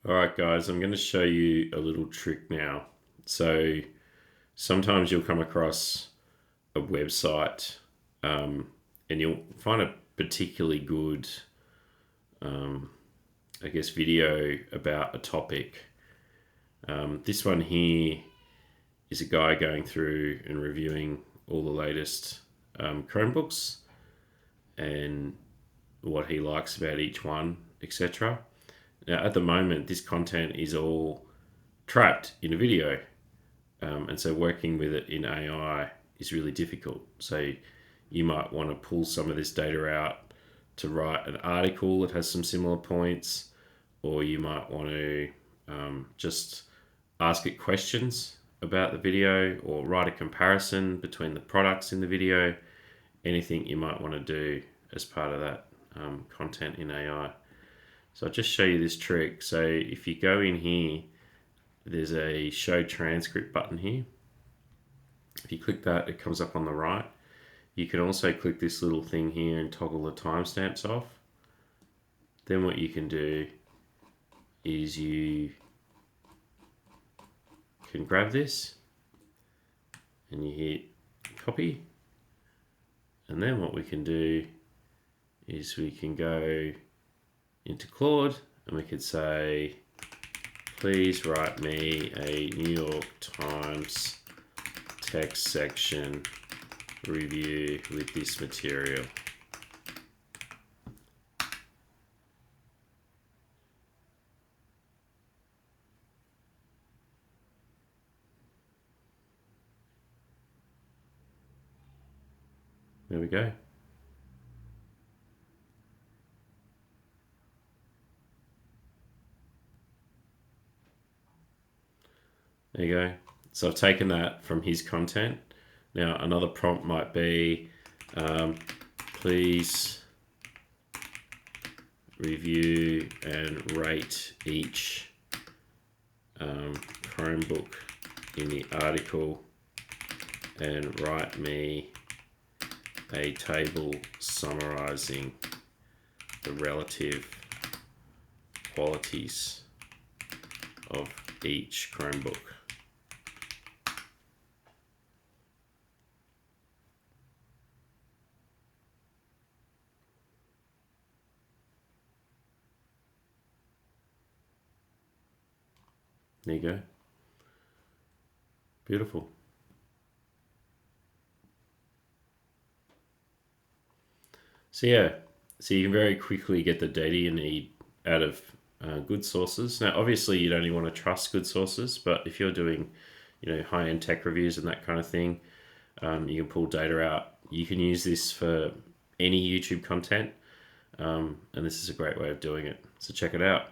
All right, guys, I'm going to show you a little trick now. So sometimes you'll come across a website and you'll find a particularly good, video about a topic. This one here is a guy going through and reviewing all the latest Chromebooks and what he likes about each one, etc. Now, at the moment, this content is all trapped in a video, and so working with it in AI is really difficult. So you might want to pull some of this data out to write an article that has some similar points, or you might want to just ask it questions about the video or write a comparison between the products in the video, anything you might want to do as part of that content in AI. So I'll just show you this trick. So if you go in here, there's a show transcript button here. If you click that, it comes up on the right. You can also click this little thing here and toggle the timestamps off. Then what you can do is you can grab this and you hit copy. And then what we can do is we can go into Claude and we could say, please write me a New York Times text section review with this material. There we go. There you go. So I've taken that from his content. Now another prompt might be, please review and rate each Chromebook in the article and write me a table summarizing the relative qualities of each Chromebook. There you go. Beautiful. So yeah, so you can very quickly get the data you need out of good sources. Now, obviously, you'd only want to trust good sources, but if you're doing, high-end tech reviews and that kind of thing, you can pull data out. You can use this for any YouTube content, and this is a great way of doing it. So check it out.